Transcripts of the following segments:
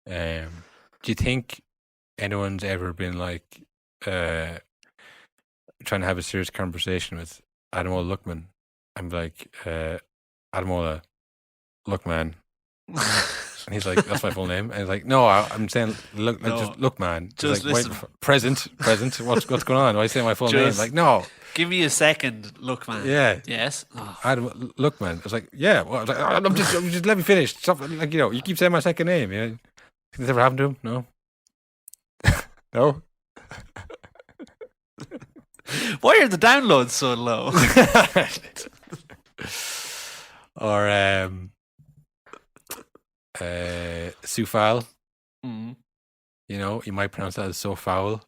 Do you think anyone's ever been like trying to have a serious conversation with Ademola Lookman? I'm like, Ademola, look, man. And he's like, that's my full name. And he's like, no, I'm saying, look, No. just look, man. Just like, listen. Present. What's going on? Why are you saying my full name? Like, no. Give me a second, look, man. Yeah. Yes. Oh. Adam, look, man. I was like, yeah. Well, I was like, I'm just let me finish. Stop. Like, you keep saying my second name. Yeah. Think this ever happened to him? No. No. Why are the downloads so low? Or Sufal. Mm. You might pronounce that as so foul.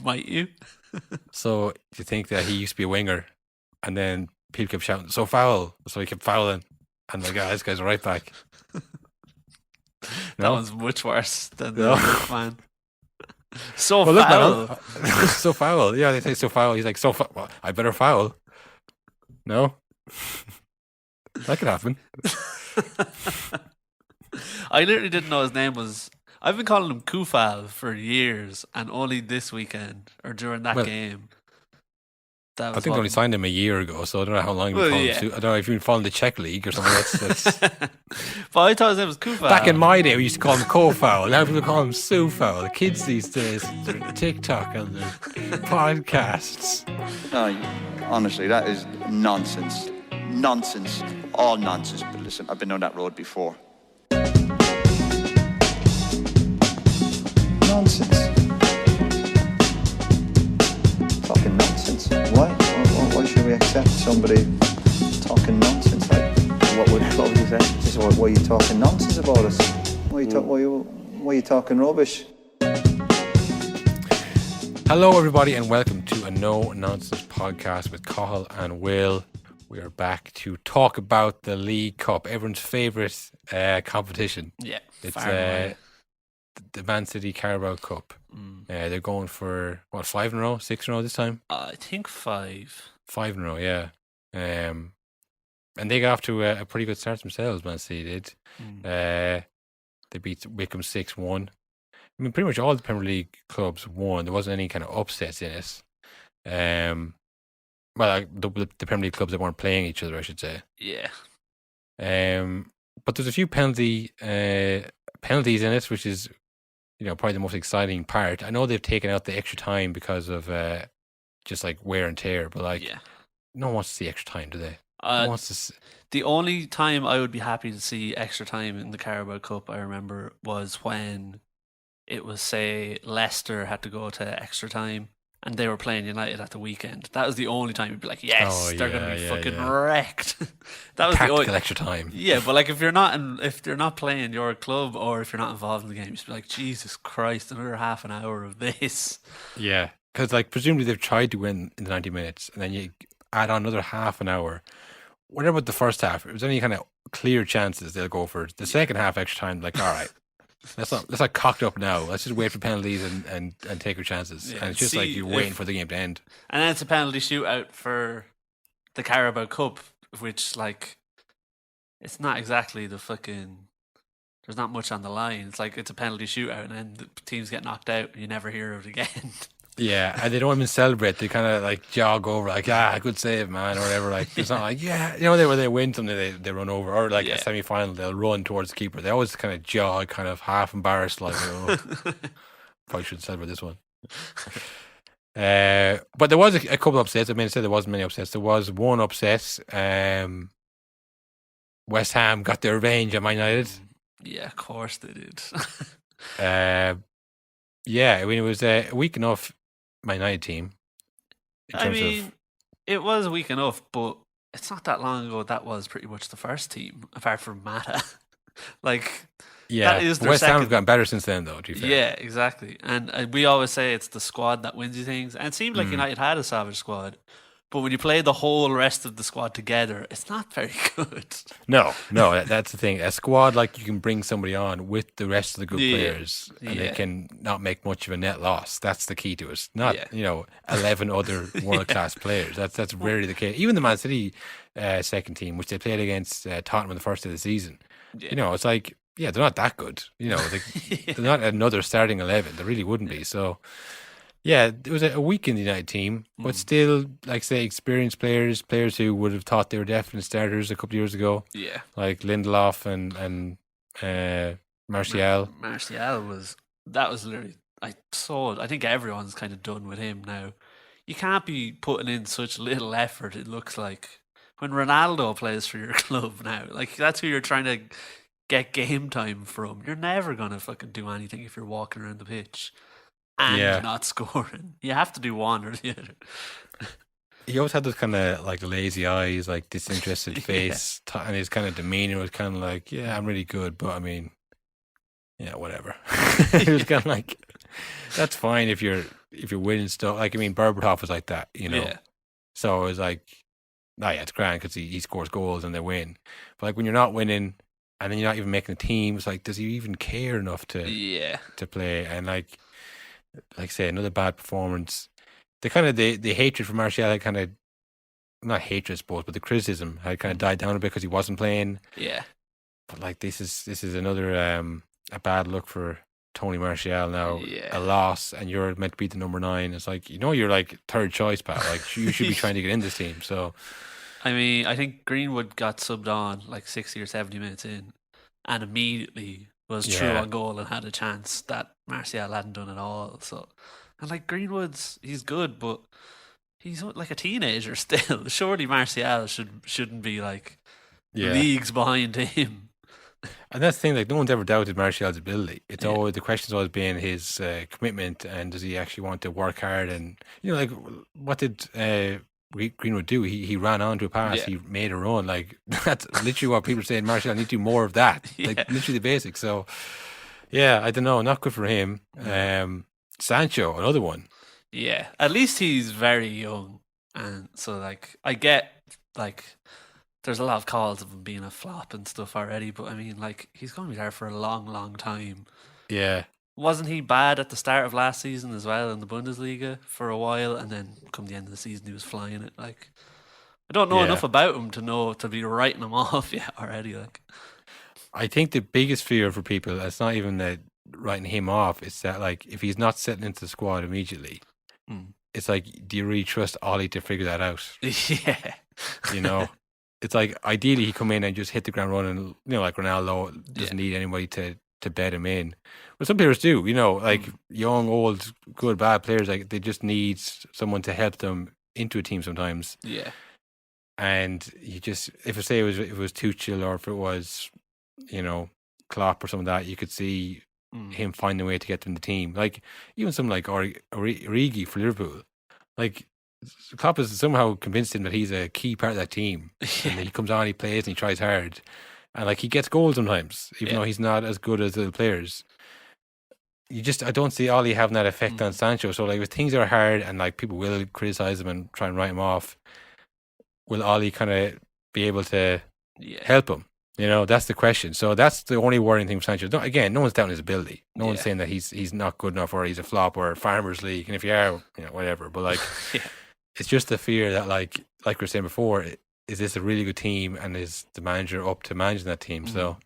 Might you? So do you think that he used to be a winger, and then people kept shouting so foul, so he kept fouling, and like, this guy's a right back. That one's much worse than No. the man. So Well, foul. Look, man, so foul. Yeah, they say so foul. He's like, so foul. Well, I better foul. No, that could happen. I literally didn't know his name was. I've been calling him Kufal for years, and only this weekend or during that game. I think they only signed him a year ago, so I don't know how long you've been calling him. I don't know if you've been following the Czech League or something. That's But I thought his name was Kufal. Back in my day, we used to call him Ko-Foul. Now people call him Su-Foul. The kids these days, they're TikTok and their podcasts. No, honestly, that is nonsense. Nonsense. All nonsense. But listen, I've been on that road before. Nonsense. Talking nonsense. Why should we accept somebody talking nonsense? Like, what would clubs say? Just why are you talking nonsense about us? Why are you talking rubbish? Hello, everybody, and welcome to a No Nonsense podcast with Cahill and Will. We are back to talk about the League Cup, everyone's favourite competition. Yeah, it's the Man City Carabao Cup. They're going for, 5 in a row, 6 in a row this time? I think 5. 5 in a row, yeah. And they got off to a pretty good start themselves, Man City did. They beat Wickham 6-1. I mean, pretty much all the Premier League clubs won. There wasn't any kind of upsets in it. The Premier League clubs that weren't playing each other, I should say. Yeah. But there's a few penalties in it, which is, probably the most exciting part. I know they've taken out the extra time because of just like wear and tear, but no one wants to see extra time, do they? The only time I would be happy to see extra time in the Carabao Cup, I remember, was when it was, say, Leicester had to go to extra time and they were playing United at the weekend. That was the only time you'd be like, yes, they're going to be fucking wrecked. That was tactical the only extra time. Yeah, but like if they're not playing your club or if you're not involved in the game, you'd be like, Jesus Christ, another half an hour of this. Yeah, because presumably they've tried to win in the 90 minutes and then you add on another half an hour. What about the first half? If there's any kind of clear chances, they'll go for it. The second half extra time, like, all right. Let's not cocked up now. Let's just wait for penalties and take our chances. Yeah, and it's just like you're waiting for the game to end. And then it's a penalty shootout for the Carabao Cup, which, like, it's not exactly the fucking... There's not much on the line. It's like it's a penalty shootout and then the teams get knocked out and you never hear of it again. Yeah, and they don't even celebrate. They kind of like jog over, like, good save, man, or whatever. Like, it's not like, where they win something, they run over, or like a semi-final, they'll run towards the keeper. They always kind of jog, kind of half embarrassed, like, probably shouldn't celebrate this one. But there was a couple of upsets. I mean, I said there wasn't many upsets. There was one upset. West Ham got their revenge on Man United. Yeah, of course they did. I mean, it was a weak enough Man United team. It was weak enough, but it's not that long ago that was pretty much the first team, apart from Mata. That is their West Ham have gotten better since then, though, to be fair. Yeah, exactly. And we always say it's the squad that wins you things. And it seemed like United had a savage squad. But when you play the whole rest of the squad together, it's not very good. No, that's the thing. A squad, like, you can bring somebody on with the rest of the good players and they can not make much of a net loss. That's the key to it. Not, 11 other world-class players. That's rarely the case. Even the Man City second team, which they played against Tottenham in the first day of the season. Yeah. It's like they're not that good. They're not another starting 11. They really wouldn't be. So, yeah, it was a weakened United team, but still, like say, experienced players who would have thought they were definite starters a couple of years ago. Yeah. Like Lindelof and Martial. That was literally, I think everyone's kind of done with him now. You can't be putting in such little effort, it looks like. When Ronaldo plays for your club now, like that's who you're trying to get game time from. You're never going to fucking do anything if you're walking around the pitch and not scoring. You have to do one or the other. He always had those kind of like lazy eyes, like disinterested face, and his kind of demeanor was kind of like, yeah, I'm really good, but I mean, yeah, whatever. It was kind of like, that's fine if you're winning stuff. Like, I mean, Berbatov was like that, Yeah. So it was like, it's grand because he scores goals and they win. But like when you're not winning and then you're not even making a team, it's like, does he even care enough to play? And like say, another bad performance. The kind of the hatred for Martial had kind of, not hatred I suppose, but the criticism had kind of died down a bit because he wasn't playing. Yeah. But like this is another a bad look for Tony Martial now. Yeah. A loss, and you're meant to be the number 9. It's like, you're like third choice, pal. Like you should be trying to get in this team. So I mean, I think Greenwood got subbed on like 60 or 70 minutes in and immediately was true on goal and had a chance that Martial hadn't done at all. So, and like Greenwood's, he's good, but he's like a teenager still. Surely Martial shouldn't be like leagues behind him. And that's the thing, like no one's ever doubted Martial's ability. It's always, the question's always been his commitment, and does he actually want to work hard? And like what did Greenwood do? He ran onto a pass, he made a run. Like that's literally what people are saying. Martial needs to do more of that. Like literally the basics. So I don't know, not good for him. Sancho, another one. Yeah, at least he's very young, and so like I get like there's a lot of calls of him being a flop and stuff already, but I mean like he's going to be there for a long, long time. Yeah. Wasn't he bad at the start of last season as well in the Bundesliga for a while, and then come the end of the season he was flying it? Like I don't know enough about him to be writing him off yet already. Like I think the biggest fear for people, it's not even that writing him off, it's that like if he's not setting into the squad immediately, it's like, do you really trust Ollie to figure that out? Yeah. It's like ideally he come in and just hit the ground running, like Ronaldo doesn't need anybody to bed him in. But some players do, like young, old, good, bad players, like they just need someone to help them into a team sometimes. Yeah. And you just, if it was Tuchel or if it was, Klopp or something like that, you could see him finding a way to get them in the team. Like even something like Origi for Liverpool. Like Klopp has somehow convinced him that he's a key part of that team. And he comes on, he plays and he tries hard. And like he gets goals sometimes, even though he's not as good as the players. I don't see Ollie having that effect on Sancho. So like if things are hard and like people will criticize him and try and write him off, will Ollie kind of be able to help him? That's the question. So that's the only worrying thing for Sancho. No, again, no one's doubting his ability. No one's saying that he's not good enough or he's a flop or a Farmers League. And if you are, whatever. But like, it's just the fear that like we were saying before, is this a really good team and is the manager up to managing that team? So,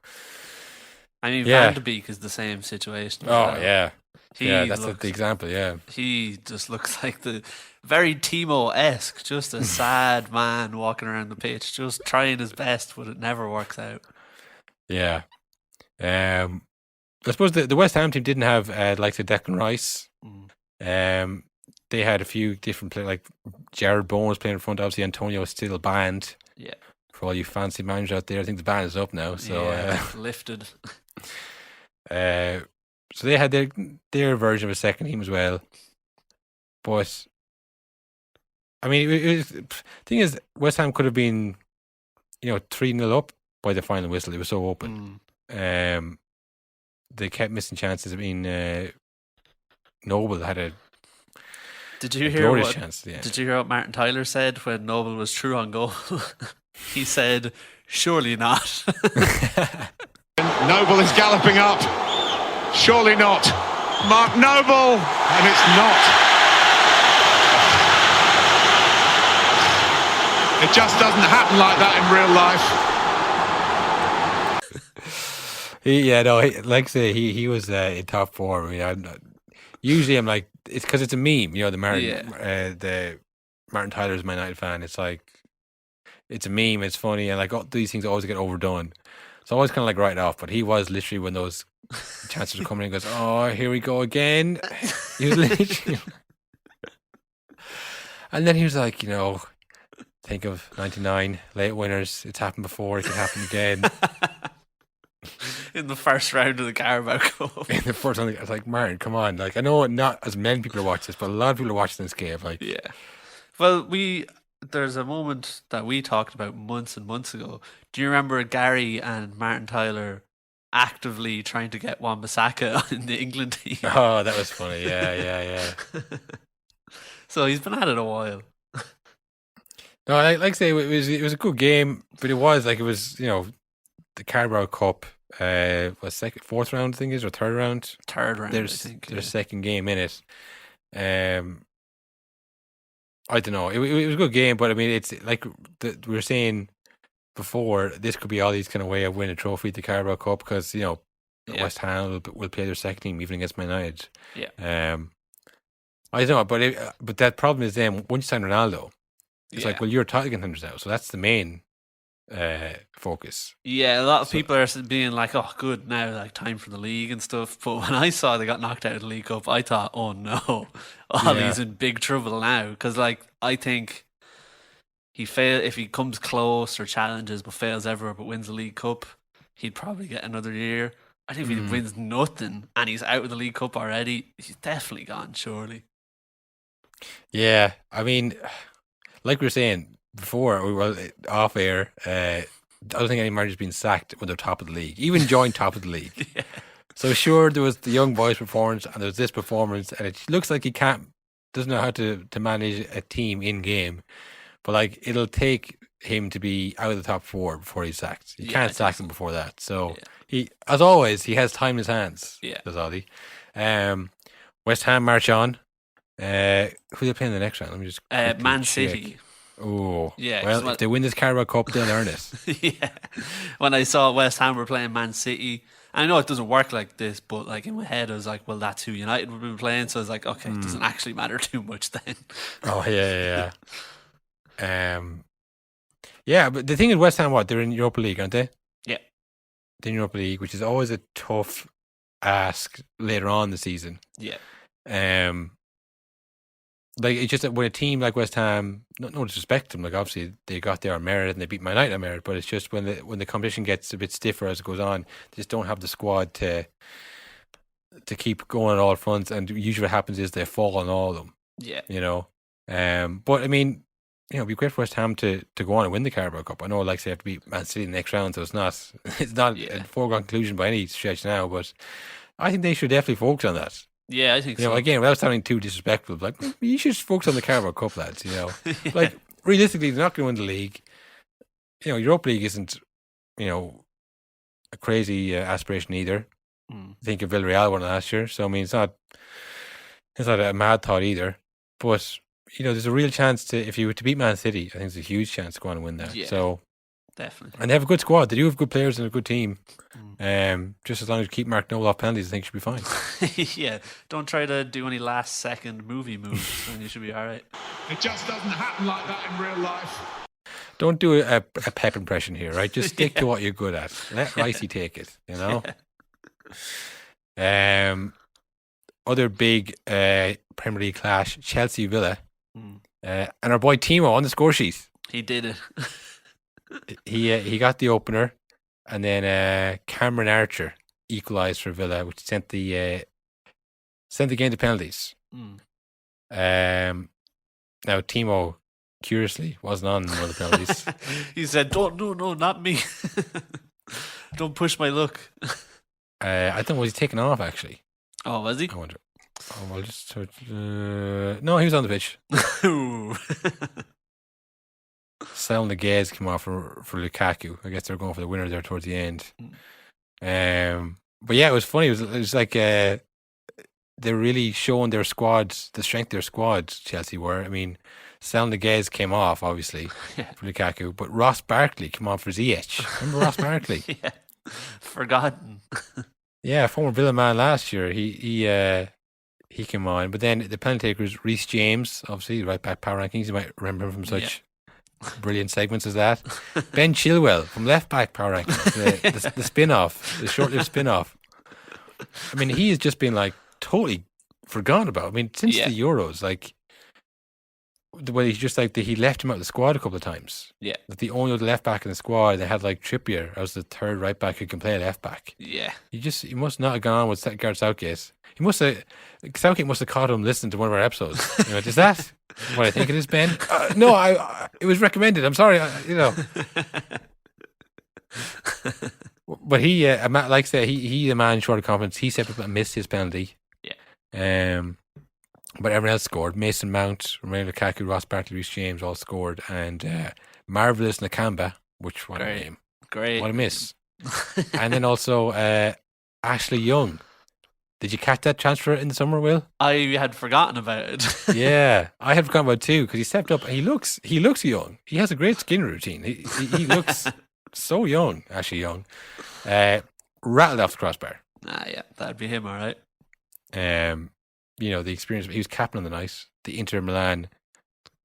I mean, Van de Beek is the same situation. Yeah, that's the example. Yeah, he just looks like the very Timo-esque, just a sad man walking around the pitch, just trying his best, but it never works out. Yeah, I suppose the West Ham team didn't have like the Declan Rice. They had a few different players, like Jared Bowen was playing in front. Obviously, Antonio is still banned. Yeah. For all you fancy managers out there, I think the ban is up now. So lifted. So they had their version of a second team as well. But I mean, the thing is, West Ham could have been, 3-0 up by the final whistle. It was so open. They kept missing chances. I mean, Noble had a Did you hear what Martin Tyler said when Noble was true on goal? He said, "Surely not." Noble is galloping up. Surely not. Mark Noble, and it's not. It just doesn't happen like that in real life. Like I say, he was in top form. I mean, usually I'm like, it's because it's a meme, the Martin Tyler's my United fan. It's like, it's a meme, it's funny, and like these things always get overdone. So I always kind of like write it off, but he was literally when those chances were coming in, goes, oh, here we go again. He was literally, and then he was like, think of 99 late winners. It's happened before. It could happen again. In the first round of the Carabao Cup. In the first round, I was like, Martin, come on. Like, I know not as many people are watching this, but a lot of people are watching this game. Like, yeah. Well, there's a moment that we talked about months and months ago. Do you remember Gary and Martin Tyler actively trying to get Wan-Bissaka in the England team? Oh, that was funny. Yeah. So he's been at it a while. No, like I say, it was a good game, but it was the Carabao Cup was fourth round, I think is, or third round. Third round, There's I think. Their second game in it. I don't know. It was a good game, but I mean, it's like we were saying before. This could be Ollie's kind of way of winning a trophy at the Carabao Cup because West Ham will play their second team even against Man United. Yeah. I don't know, but that problem is then once you sign Ronaldo, it's like, well, you're title contenders now, so that's the main focus. Yeah, a lot of people are being like, oh, good, now like time for the league and stuff. But when I saw they got knocked out of the League Cup, I thought, oh no, Ollie's in big trouble now. Because I think if he comes close or challenges but fails everywhere but wins the League Cup, he'd probably get another year. I think if he wins nothing and he's out of the League Cup already, he's definitely gone, surely. Yeah, I mean, like we were saying before, we were off air. I don't think any manager's been sacked when they're top of the league, even joined top of the league. Yeah. So sure, there was the young boys performance and there was this performance, and it looks like he doesn't know how to manage a team in game. But like, it'll take him to be out of the top four before he's sacked. You can't sack him before that. So he, as always, he has time in his hands. Yeah, does Ollie. West Ham march on. Who are they playing in the next round? Let me just Man City. Oh, yeah. Well, if they win this Carabao Cup, they'll earn it. Yeah. When I saw West Ham were playing Man City, I know it doesn't work like this, but like in my head, I was like, well, that's who United would be playing. So I was like, okay, it doesn't actually matter too much then. Oh yeah. Yeah, but the thing is, West Ham, they're in Europa League, aren't they? Yeah, they're in Europa League, which is always a tough ask later on in the season. Yeah. Like, it's just that when a team like West Ham, no disrespect to them, like obviously they got there on merit and they beat Man United on merit, but it's just when the competition gets a bit stiffer as it goes on, they just don't have the squad to keep going on all fronts, and usually what happens is they fall on all of them. Yeah. But I mean, it'd be great for West Ham to go on and win the Carabao Cup. I know, like, they have to beat Man City in the next round, so it's not a foregone conclusion by any stretch now, but I think they should definitely focus on that. Yeah, I think so. Again, without sounding too disrespectful, like, you should focus on the Carabao Cup, lads. Yeah. Like, realistically, they're not going to win the league. Europa League isn't, a crazy aspiration either. I think of Villarreal won last year, so I mean, it's not a mad thought either. But there's a real chance if you were to beat Man City, I think there's a huge chance to go on and win that. Yeah, so definitely. And they have a good squad. They do have good players and a good team. Just as long as you keep Mark Noble off penalties, I think you should be fine. Yeah, don't try to do any last second movie moves and you should be alright. It just doesn't happen like that in real life. Don't do a Pep impression here, right? Just stick to what you're good at. Let Ricey take it, Other big Premier League clash, Chelsea Villa. And our boy Timo on the score sheet. He did it. He got the opener, and then Cameron Archer equalised for Villa, which sent the game to penalties. Now Timo, curiously, wasn't on one of the penalties. He said, "No, not me. Don't push my luck." I don't know, was he taken off actually? Oh, was he? I wonder. Oh, I'll just search. No, he was on the pitch. Salomón came off for Lukaku. I guess they're going for the winner there towards the end. But yeah, it was funny. It was like they're really showing their squads, the strength of their squads. Chelsea were. I mean, Salomón came off obviously for Lukaku, but Ross Barkley came on for Ziyech. Remember Ross Barkley? Yeah. Forgotten. Yeah, former Villa man last year. He came on, but then the penalty taker is Reece James, obviously right back power rankings. You might remember him from such brilliant segments as that. Ben Chilwell from left back power rankings, the spin off, the short lived spin off. I mean, he has just been like totally forgotten about. I mean, since the Euros, like the way he's just like he left him out of the squad a couple of times. Yeah. Like the only other left back in the squad, they had like Trippier as the third right back who can play left back. Yeah. He must not have gone on with Gareth Southgate. Southgate must have caught him listening to one of our episodes. Is that what I think it is, Ben? No, it was recommended. I'm sorry, But he, like I said, he a man short of confidence. He stepped up and missed his penalty. Yeah. But everyone else scored. Mason Mount, Romelu Lukaku, Ross Barkley, Reece James all scored, and marvelous Nakamba, which what a name, great, what a miss. And then also Ashley Young. Did you catch that transfer in the summer, Will? I had forgotten about it. Yeah, I had forgotten about it too because he stepped up and he looks young. He has a great skin routine. He looks so young, Ashley Young. Rattled off the crossbar. Yeah, that'd be him, all right. The experience. He was captain on the night. The Inter Milan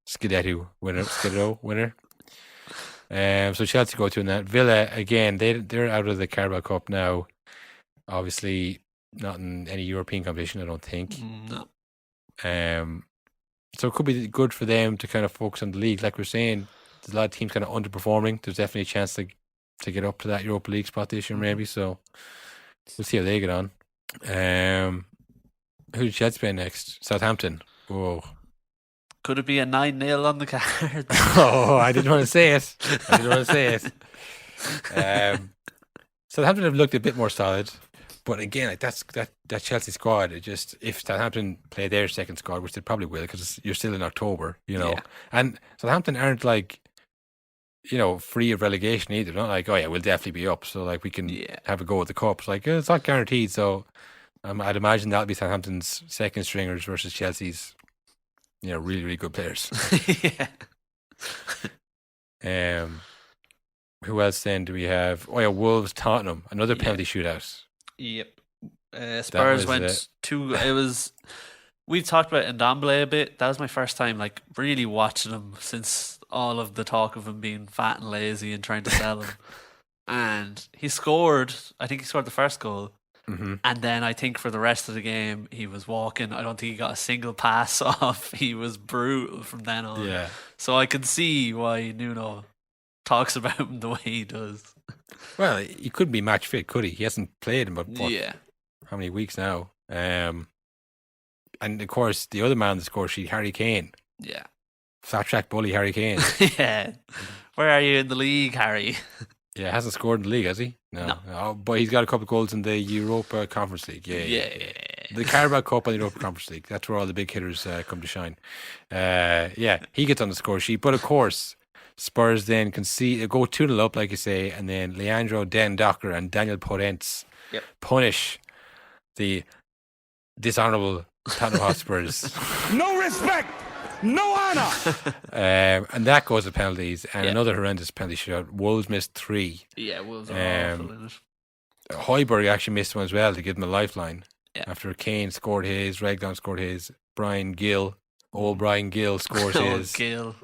Scudetto winner. So Chelsea go to in that. Villa again. They're out of the Carabao Cup now. Obviously, not in any European competition. I don't think. No. So it could be good for them to kind of focus on the league. Like we're saying, there's a lot of teams kind of underperforming. There's definitely a chance to get up to that Europa League spot this year, maybe. So we'll see how they get on. Who did Chelsea play next? Southampton. Whoa. Could it be a 9-0 on the cards? Oh, I didn't want to say it. Southampton have looked a bit more solid. But again, like that Chelsea squad, if Southampton play their second squad, which they probably will, because you're still in October, and Southampton aren't like, free of relegation either. They're not like, oh yeah, we'll definitely be up, so like we can have a go at the cups. Like it's not guaranteed. So I'd imagine that'll be Southampton's second stringers versus Chelsea's, really really good players. Yeah. Who else then do we have? Oh yeah, Wolves Tottenham, another penalty shootout. Yep. Spurs went to. It was. We talked about Ndombele a bit. That was my first time, like, really watching him since all of the talk of him being fat and lazy and trying to sell him. And he scored. I think he scored the first goal. Mm-hmm. And then I think for the rest of the game, he was walking. I don't think he got a single pass off. He was brutal from then on. Yeah. So I can see why Nuno talks about him the way he does. Well, he couldn't be match fit, could he? He hasn't played in about how many weeks now? And of course, the other man on the score sheet, Harry Kane. Yeah. Fat track bully Harry Kane. Yeah. Where are you in the league, Harry? Yeah, hasn't scored in the league, has he? No. Oh, but he's got a couple of goals in the Europa Conference League. Yeah. The Carabao Cup and the Europa Conference League. That's where all the big hitters come to shine. He gets on the score sheet. But of course, Spurs then go 2-0 up, like you say, and then Leandro Den-Docker and Daniel Podence punish the dishonourable Tottenham Hotspurs. No respect, no honour. And that goes to penalties, and another horrendous penalty shootout. Wolves missed 3. Yeah, Wolves are awful in it. Højbjerg actually missed one as well to give them a lifeline. After Kane scored his, Reguilon scored his, Brian Gill scores his. Gill.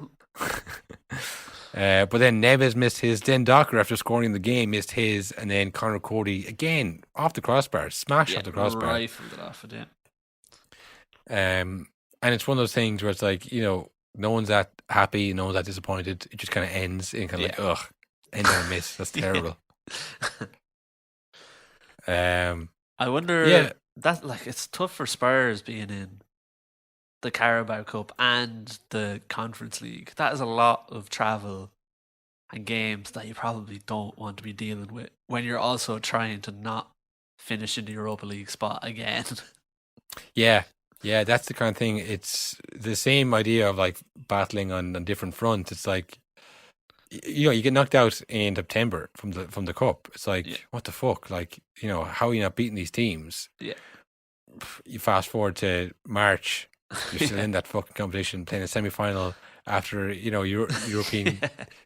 But then Neves missed his. Then Docker, after scoring the game, missed his, and then Conor Cody again off the crossbar, smashed off the crossbar. Rifled it off it, And it's one of those things where it's like, no one's that happy, no one's that disappointed. It just kind of ends in kind of like, ugh, end on a miss. That's terrible. I wonder that, like, it's tough for Spurs being in the Carabao Cup and the Conference League. That is a lot of travel and games that you probably don't want to be dealing with when you're also trying to not finish in the Europa League spot again. Yeah, that's the kind of thing. It's the same idea of like battling on different fronts. It's like, you get knocked out in September from the cup. It's like, what the fuck? Like, how are you not beating these teams? Yeah. You fast forward to March, you're still in that fucking competition, playing a semi-final after European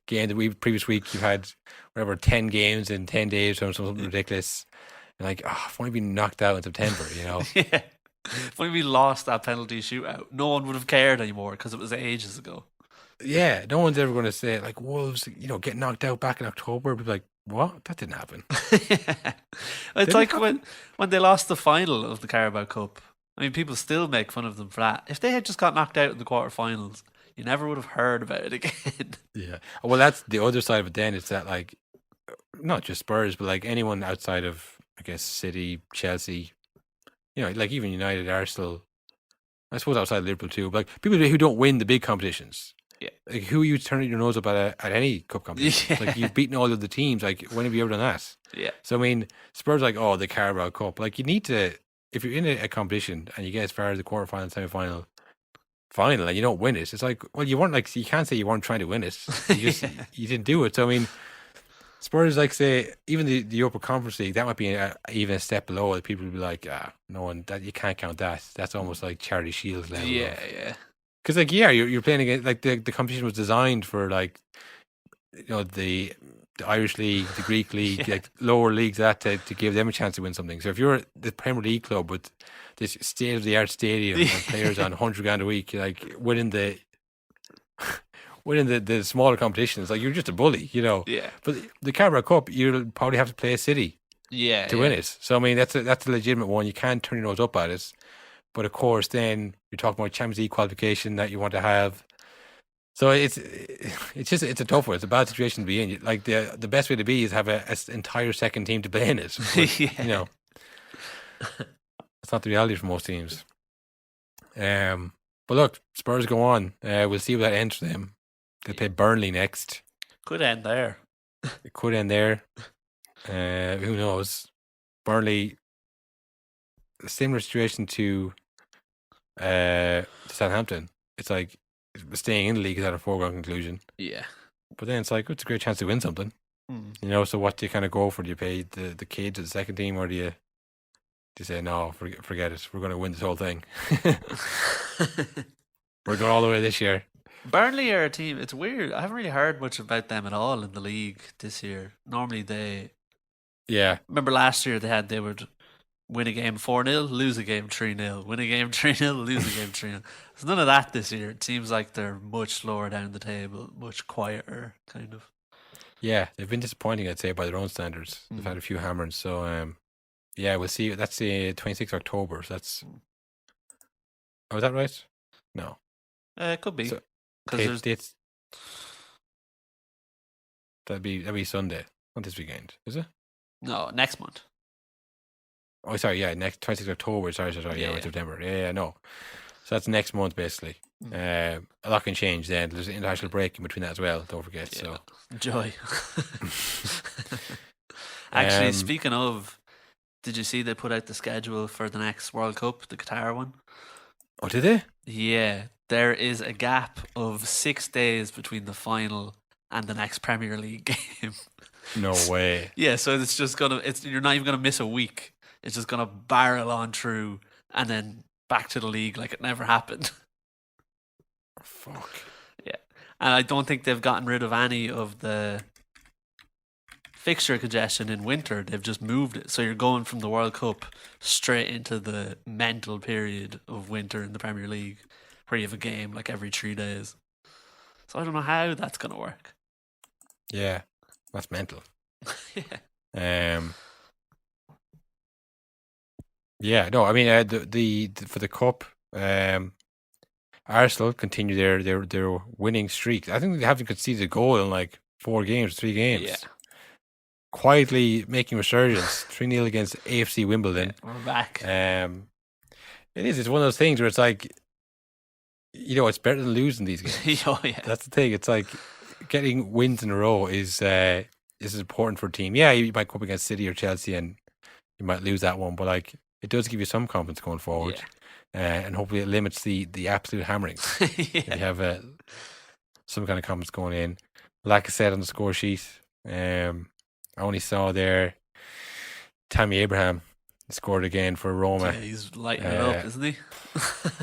game. The previous week you've had whatever 10 games in 10 days or something ridiculous. And like, I've only been knocked out in September. Yeah. If only we lost that penalty shootout, no one would have cared anymore because it was ages ago. Yeah, no one's ever going to say like Wolves, get knocked out back in October. Be like, what? That didn't happen. It's like when they lost the final of the Carabao Cup. I mean, people still make fun of them for that. If they had just got knocked out in the quarterfinals, you never would have heard about it again. Yeah. Well, that's the other side of it. Then it's that like, not just Spurs, but like anyone outside of, I guess, City, Chelsea, like even United, Arsenal. I suppose outside Liverpool too, but like people who don't win the big competitions. Yeah. Like who are you turning your nose up at any cup competition? Yeah. Like you've beaten all of the teams. Like when have you ever done that? Yeah. So I mean, Spurs are like, oh, the Carabao Cup. Like you need to, if you're in a competition and you get as far as the quarterfinal, semi-final, final, and you don't win it, it's like, well, you weren't like, you can't say you weren't trying to win it. You just you didn't do it. So I mean, Spurs, like say, even the Europa Conference League, that might be even a step below. People would be like, no one, that you can't count that. That's almost like Charity Shields level. Yeah. Because like you're playing against like the competition was designed for like the Irish League, the Greek League, like lower leagues to give them a chance to win something. So if you're the Premier League club with this state of the art stadium and players on $100,000 a week, like winning the smaller competitions, like you're just a bully, Yeah. But the Carabao Cup, you'll probably have to play a City to win it. So I mean that's a legitimate one. You can't turn your nose up at it. But of course, then you're talking about Champions League qualification that you want to have. So it's a tough one. It's a bad situation to be in. Like the best way to be is have an entire second team to play in it. But, it's not the reality for most teams. But look, Spurs go on. We'll see where that ends for them. They play Burnley next. Could end there. It could end there. Who knows? Burnley, a similar situation to Southampton. It's like staying in the league is at a foregone conclusion. Yeah. But then it's like, it's a great chance to win something. So what do you kind of go for? Do you pay the kids at the second team, or do you say, no, forget it, we're going to win this whole thing? We're going all the way this year. Burnley are a team, it's weird. I haven't really heard much about them at all in the league this year. Normally remember last year they would win a game 4-0, lose a game 3-0, win a game 3-0, lose a game 3-0. There's none of that this year. It seems like they're much lower down the table, much quieter, kind of. Yeah, they've been disappointing, I'd say, by their own standards. They've had a few hammers. So, we'll see. That's the 26th of October. So that's... Oh, is that right? No. It could be. Because dates... That'd be Sunday, not this weekend, is it? No, next month. Oh, sorry, next 26th of October. Sorry, September. Yeah, no. So that's next month, basically. A lot can change then. There's an international break in between that as well, don't forget. So enjoy. Actually, speaking of, did you see they put out the schedule for the next World Cup, the Qatar one? Oh, did they? Yeah, there is a gap of 6 days between the final and the next Premier League game. No way. Yeah, so it's just you're not even gonna miss a week. It's just gonna barrel on through and then back to the league like it never happened. Fuck. Yeah, and I don't think they've gotten rid of any of the fixture congestion in winter. They've just moved it, so you're going from the World Cup straight into the mental period of winter in the Premier League, where you have a game like every 3 days. So I don't know how that's gonna work. Yeah, that's mental. Yeah. Yeah, no, I mean the for the cup, Arsenal continue their winning streak. I think they haven't conceded a goal in like 3 games. Yeah. Quietly making resurgence. 3-0 against AFC Wimbledon. Yeah, we're back. It's one of those things where it's like, it's better than losing these games. Oh yeah. That's the thing. It's like getting wins in a row is important for a team. Yeah, you might go up against City or Chelsea and you might lose that one, but like it does give you some confidence going forward. Yeah. And hopefully it limits the absolute hammerings. Yeah. You have some kind of confidence going in. Like I said on the score sheet, I only saw there Tammy Abraham He scored again for Roma. Yeah, he's lighting it up, isn't he?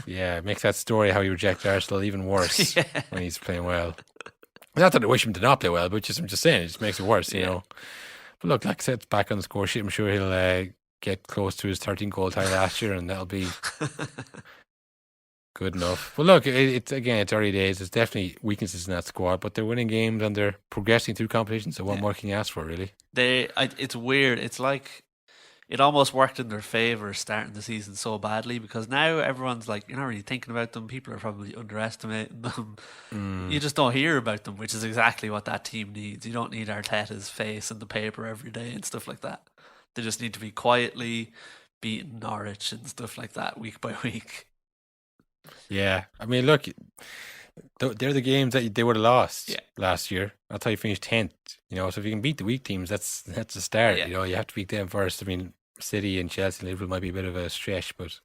Yeah, it makes that story how he rejected Arsenal even worse Yeah. when he's playing well. Not that I wish him to not play well, but I'm just saying it just makes it worse, you know. But look, like I said, it's back on the score sheet. I'm sure he'll get close to his 13-goal tie last year, and that'll be good enough. But look, it's early days. There's definitely weaknesses in that squad, but they're winning games and they're progressing through competition. So what more can you ask for, really? It's weird. It's like it almost worked in their favour starting the season so badly, because now everyone's like, you're not really thinking about them. People are probably underestimating them. You just don't hear about them, which is exactly what that team needs. You don't need Arteta's face in the paper every day and stuff like that. They just need to be quietly beating Norwich and stuff like that week by week. Yeah, I mean, look, they're the games that they would have lost last year. That's how you finished 10th. You know, so if you can beat the weak teams, that's a start. Yeah. You know, you have to beat them first. I mean, City and Chelsea and Liverpool might be a bit of a stretch, but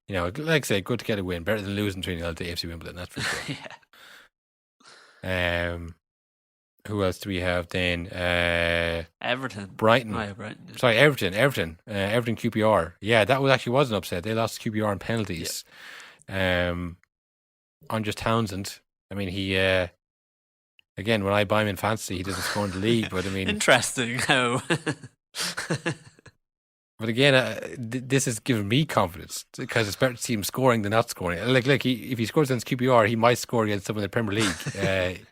you know, like I say, good to get a win. Better than losing 3-0 to AFC Wimbledon, that's for sure. Yeah. Who else do we have then? Everton. Brighton. Oh, yeah, Brighton. Yeah. Sorry, Everton. Everton QPR. Yeah, that was an upset. They lost QPR on penalties. On just Townsend. I mean, he again, when I buy him in fantasy, he doesn't score in the league. But I mean, interesting how. But again, this has given me confidence because it's better to see him scoring than not scoring. Like if he scores against QPR, he might score against someone in the Premier League.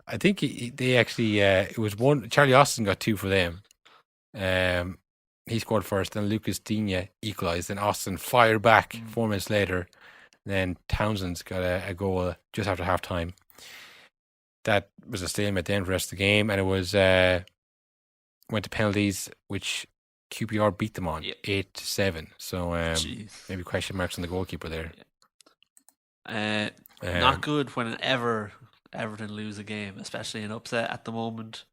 I think they actually it was one. Charlie Austin got 2 for them. He scored first, then Lucas Digne equalised, then Austin fired back 4 minutes later. Then Townsend's got a goal just after half time. That was a stalemate then for the rest of the game, and it was went to penalties, which QPR beat them on 8-7. So maybe question marks on the goalkeeper there. Not good whenever Everton lose a game, especially an upset at the moment,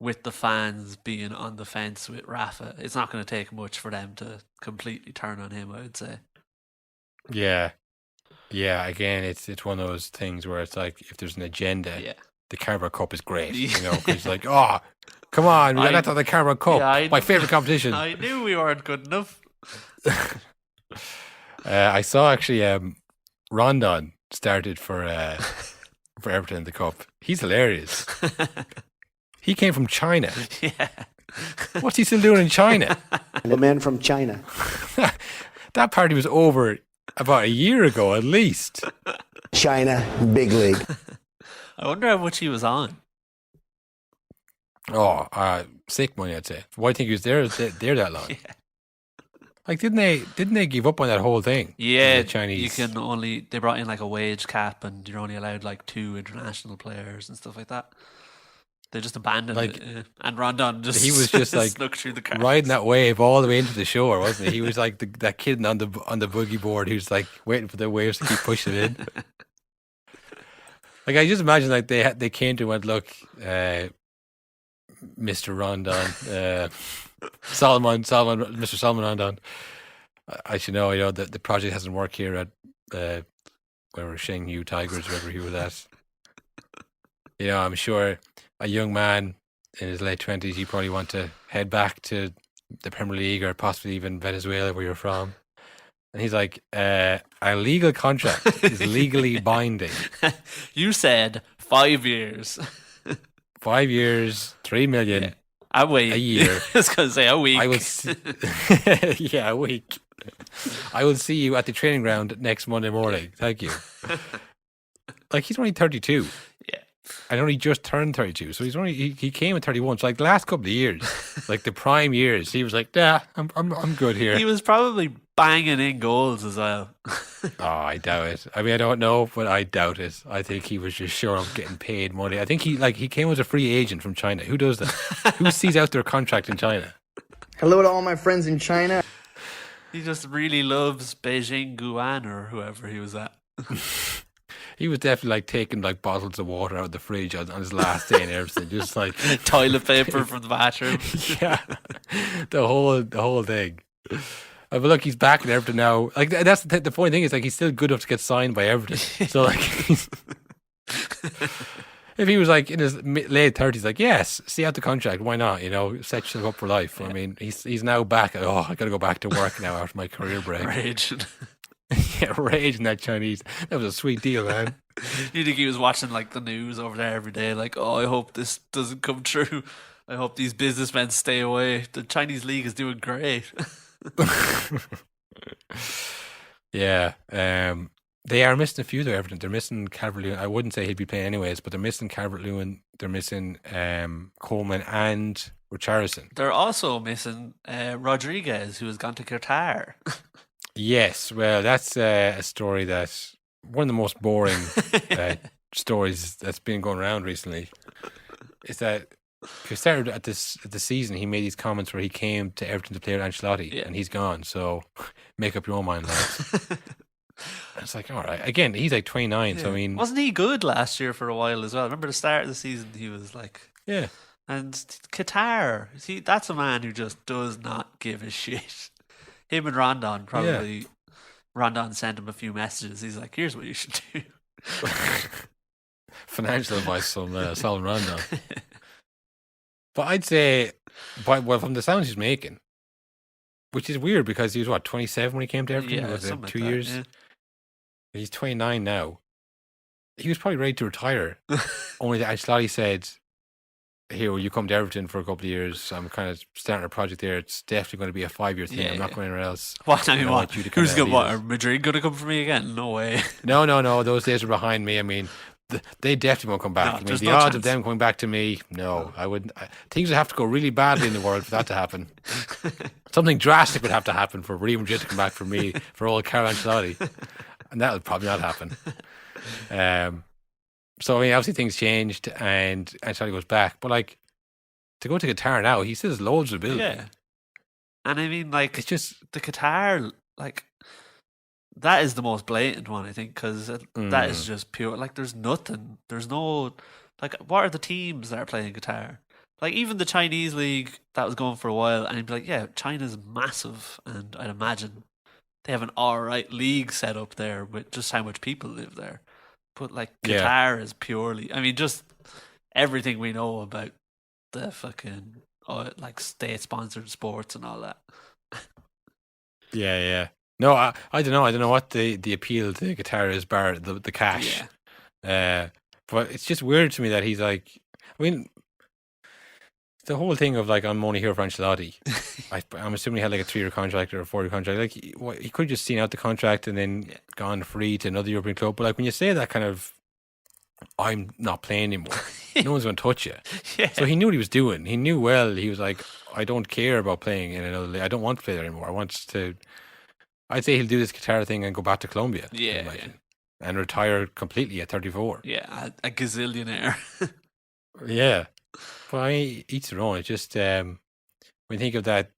with the fans being on the fence with Rafa. It's not going to take much for them to completely turn on him, I would say. Yeah. Again, it's one of those things where it's like if there's an agenda, the Carabao Cup is great. You know, it's like, oh, come on, we got the Carabao Cup, my favourite competition. I knew we weren't good enough. I saw actually Rondon started for Everton in the Cup. He's hilarious. He came from China. Yeah. What's he still doing in China? The man from China. That party was over about a year ago, at least. China, big league. I wonder how much he was on. Oh, sick money, I'd say. Why do you think he was there that long? Yeah. Like, didn't they give up on that whole thing? Yeah, the Chinese. They brought in like a wage cap, and you're only allowed like 2 international players and stuff like that. They just abandoned it. And Rondon he was just like snuck through the car, riding that wave all the way into the shore, wasn't he? He was like that kid on the boogie board who's like waiting for the waves to keep pushing him in. Like, I just imagine like they came to him and went, look, Mr. Rondon, Mr. Salomón Rondon, I should know, that the project hasn't worked here at wherever Shenghu Tigers, wherever he was at. You know, I'm sure a young man in his late 20s, you probably want to head back to the Premier League or possibly even Venezuela, where you're from. And he's like, our legal contract is legally binding. You said 5 years. 5 years, 3 million a year. I was going to say a week. I will a week. I will see you at the training ground next Monday morning. Thank you. Like, he's only 32. Yeah. I know he just turned 32, so he came at 31. So like the last couple of years, like the prime years, he was like, "Yeah, I'm good here." He was probably banging in goals as well. Oh, I doubt it. I mean, I don't know, but I doubt it. I think he was just sure of getting paid money. I think he came as a free agent from China. Who does that? Who sees out their contract in China? Hello to all my friends in China. He just really loves Beijing Guan or whoever he was at. He was definitely like taking like bottles of water out of the fridge on his last day and everything, just like toilet paper from the bathroom. Yeah, the whole thing. But look, he's back in Everton now. Like, that's the funny thing is, like, he's still good enough to get signed by Everton. So like, If he was like in his late 30s, like, yes, see out the contract, why not? You know, set yourself up for life. I mean, he's now back. Oh, I got to go back to work now after my career break. Rage. Yeah, raging that Chinese. That was a sweet deal, man. You think he was watching like the news over there every day? Like, oh, I hope this doesn't come true. I hope these businessmen stay away. The Chinese league is doing great. Yeah, they are missing a few though. Everton. They're missing Calvert-Lewin. I wouldn't say he'd be playing anyways, but they're missing Calvert-Lewin. They're missing Caoimhin and Richarlison. They're also missing Rodriguez, who has gone to Qatar. Yes, well, that's a story that one of the most boring stories that's been going around recently. Is that he started at the season, he made these comments where he came to Everton to play with Ancelotti, and he's gone. So make up your own mind, lads. It's like, all right. Again, he's like 29, so I mean, wasn't he good last year for a while as well? Remember the start of the season, he was like, yeah. And Qatar, see, that's a man who just does not give a shit. Him and Rondon probably. Rondon sent him a few messages. He's like, "Here's what you should do." Financial advice from Salomón Rondon. But I'd say, well, from the sounds he's making, which is weird because he was 27 when he came to Everton. Yeah, was it something 2 like that, years? yeah. He's 29 now. He was probably ready to retire. Only that Ancelotti said, "Here, will you come to Everton for a couple of years? I'm kind of starting a project there. It's definitely going to be a 5-year thing. I'm not going anywhere else." What? I mean, I what? want you to Who's kinda going? What? lead Are us. Madrid going to come for me again? No way. No. Those days are behind me. I mean, they definitely won't come back. No, I mean, there's the no odds chance. of them coming back to me, no, I wouldn't. Things would have to go really badly in the world for that to happen. Something drastic would have to happen for Real Madrid to come back for me, for old Carlo Ancelotti. And that would probably not happen. So, I mean, obviously things changed and Ancelotti goes back. But, like, to go to Qatar now, he still has loads of ability. Yeah. And I mean, like, It's just, the Qatar, like, that is the most blatant one, I think, because that is just pure. Like, there's nothing. There's no, like, what are the teams that are playing Qatar? Like, even the Chinese league that was going for a while, and you'd be like, yeah, China's massive, and I'd imagine they have an alright league set up there with just how much people live there. But, like, Qatar is purely, I mean, just everything we know about the fucking, like, state-sponsored sports and all that. yeah. No, I don't know. I don't know what the appeal to Qatar is, bar the cash. Yeah. But it's just weird to me that he's like, I mean, the whole thing of like, I'm only here for Ancelotti. I'm assuming he had like a 3-year contract or a 4-year contract. Like, he could have just seen out the contract and then gone free to another European club. But like, when you say that kind of, I'm not playing anymore, no one's going to touch you. Yeah. So he knew what he was doing. He knew well. He was like, I don't care about playing in another league. I don't want to play there anymore. I'd say he'll do this Qatar thing and go back to Colombia. Yeah. And retire completely at 34. Yeah, a gazillionaire. Yeah. But I mean, each their own. It's just, when you think of that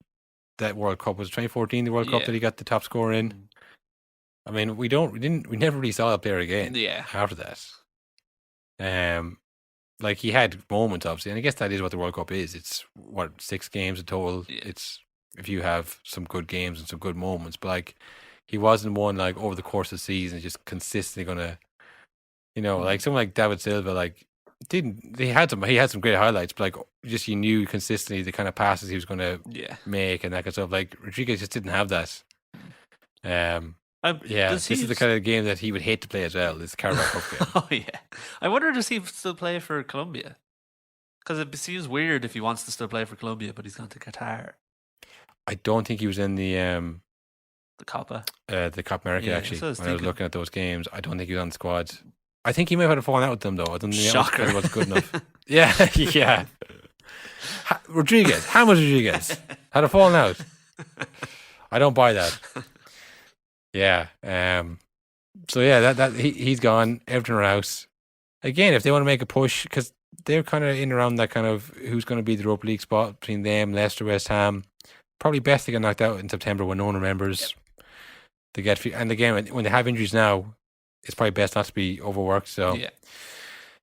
World Cup, was it 2014 the World Cup that he got the top score in? I mean, we never really saw that player again. Yeah. After that. Like, he had moments, obviously, and I guess that is what the World Cup is. It's 6 games in total. Yeah. It's if you have some good games and some good moments, but like, he wasn't one like over the course of the season just consistently gonna, like someone like David Silva, like he had some great highlights, but like, just you knew consistently the kind of passes he was gonna make and that kind of stuff. Like, Rodriguez just didn't have that. This is the kind of game that he would hate to play as well. This Carabao Cup game. Oh yeah, I wonder does he still play for Colombia? Because it seems weird if he wants to still play for Colombia, but he's gone to Qatar. I don't think he was in the Copa. The Copa America, actually. So When I was looking at those games, I don't think he was on the squad. I think he may have had a falling out with them, though. I don't think Shocker. that was good enough. Yeah. Rodriguez, James Rodriguez, had a falling out. I don't buy that. Yeah. So yeah, that he's gone. Everton are out. Again, if they want to make a push, because they're kind of in around that kind of who's going to be the Europa League spot between them, Leicester, West Ham. Probably best to get knocked out in September when no one remembers. Yep. And again, when they have injuries now, it's probably best not to be overworked. So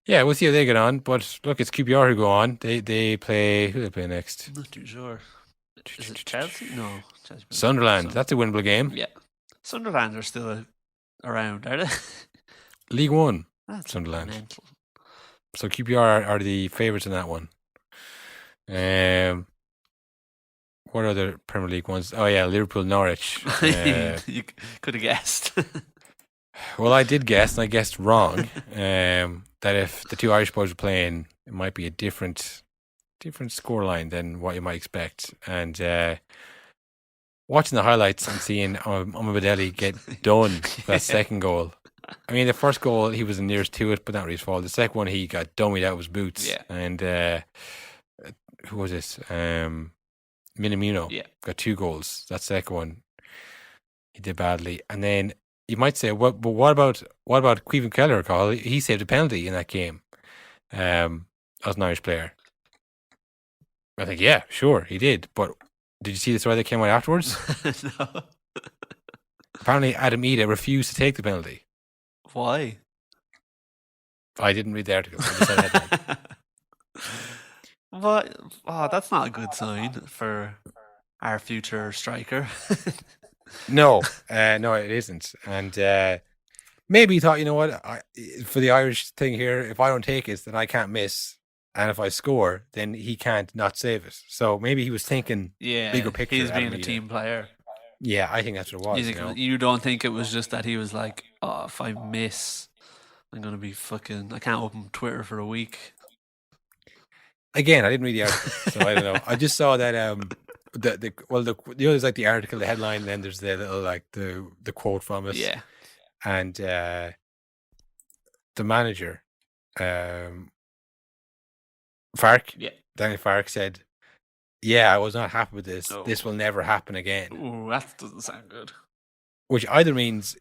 yeah, we'll see how they get on. But look, it's QPR who go on. They play, who do they play next? I'm not too sure. Is it Chelsea? No, Chelsea. Sunderland. That's a winnable game. Yeah, Sunderland are still around, are they? League One. That's Sunderland. mental. So QPR are the favourites in that one. What other Premier League ones? Oh yeah, Liverpool, Norwich. You could have guessed. Well, I did guess, and I guessed wrong. That if the two Irish boys were playing, it might be a different scoreline than what you might expect. And watching the highlights and seeing Omobamidele get done for that second goal. I mean, the first goal, he was the nearest to it, but not really his fault. The second one, he got dummied out of his boots. Yeah. And who was this? Minamino got 2 goals. That second one, he did badly. And then you might say, what about Caoimhin Kellerher, Carl? He saved a penalty in that game as an Irish player. I think, yeah, sure, he did. But did you see the story that came out afterwards? No. Apparently, Adam Idah refused to take the penalty. Why? I didn't read the article. I just said headline. But that's not a good sign for our future striker. No, it isn't. And maybe he thought, you know what, for the Irish thing here, if I don't take it, then I can't miss. And if I score, then he can't not save it. So maybe he was thinking bigger picture. He's being a team player. Yeah, I think that's what it was. You don't think it was just that he was like, oh, if I miss, I'm going to be I can't open Twitter for a week. Again, I didn't read the article, so I don't know. I just saw that there's like the article, the headline, and then there's the little like the quote from it. Yeah. And the manager, Daniel Farke said, "Yeah, I was not happy with this. Oh. This will never happen again." Ooh, that doesn't sound good. Which either means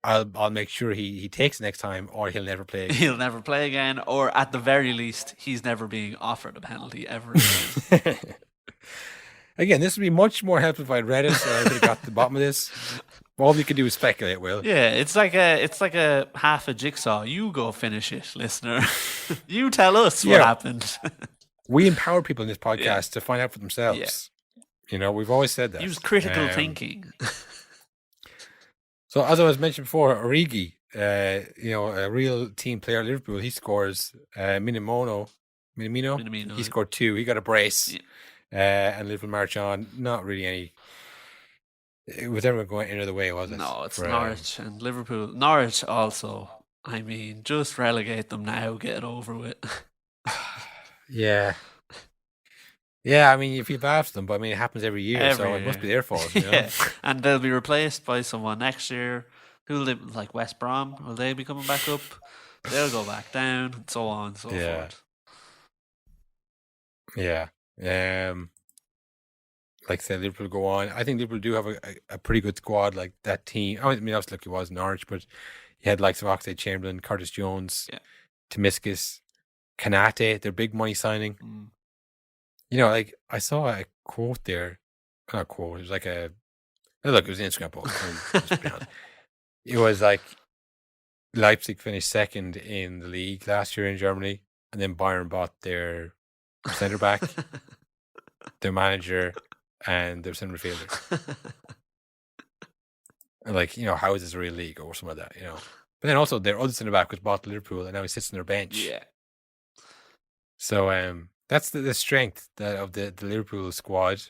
I'll make sure he takes it next time, or he'll never play again. He'll never play again, or at the very least, he's never being offered a penalty ever again. Again, this would be much more helpful if I'd read it, so I could have got to the bottom of this. All we could do is speculate, Will. Yeah, it's like a half a jigsaw. You go finish it, listener. You tell us what happened. We empower people in this podcast to find out for themselves. Yeah. You know, we've always said that. Use critical thinking. So, as I was mentioned before, Origi, a real team player at Liverpool, he scores. Minamino, he scored 2. He got a brace. Yeah. And Liverpool march on. Not really any. Was everyone going any other way, was it? No, it's Norwich and Liverpool. Norwich also. I mean, just relegate them now, get it over with. Yeah. Yeah, I mean, you feel bad for them, but I mean, it happens every year, so it must be their fault. You know? And they'll be replaced by someone next year. Who'll they, like West Brom? Will they be coming back up? They'll go back down, and so on and so forth. Yeah. Like I said, Liverpool go on. I think Liverpool do have a pretty good squad. Like that team. I mean, obviously, it was Norwich, but you had likes of Oxlade-Chamberlain, Curtis Jones, Tomiskas, Kanate, their big money signing. Mm. You know, like I saw a quote there. Not a quote. It was like it was an Instagram post. It was like Leipzig finished second in the league last year in Germany, and then Bayern bought their centre back, their manager, and their centre midfielder. Like, you know, how is this a real league or something like that? You know, but then also their other centre back was bought to Liverpool, and now he sits on their bench. Yeah. So that's the strength of the Liverpool squad.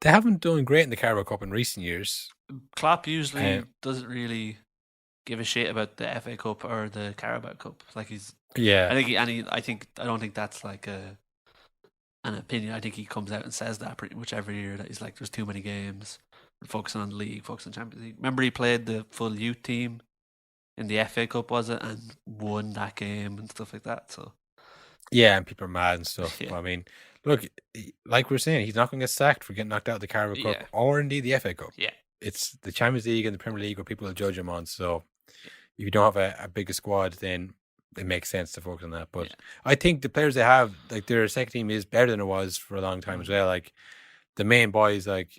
They haven't done great in the Carabao Cup in recent years. Klopp usually doesn't really give a shit about the FA Cup or the Carabao Cup. Like I don't think that's like an opinion. I think he comes out and says that pretty much every year, that he's like, there's too many games. We're focusing on the league, focusing on Champions League. Remember, he played the full youth team in the FA Cup, was it, and won that game and stuff like that. So. Yeah, and people are mad and stuff. Yeah. But I mean, look, like we're saying, he's not going to get sacked for getting knocked out of the Carabao Cup or indeed the FA Cup. Yeah. It's the Champions League and the Premier League where people will judge him on. So if you don't have a bigger squad, then it makes sense to focus on that. But I think the players they have, like their second team is better than it was for a long time as well. Like the main boys like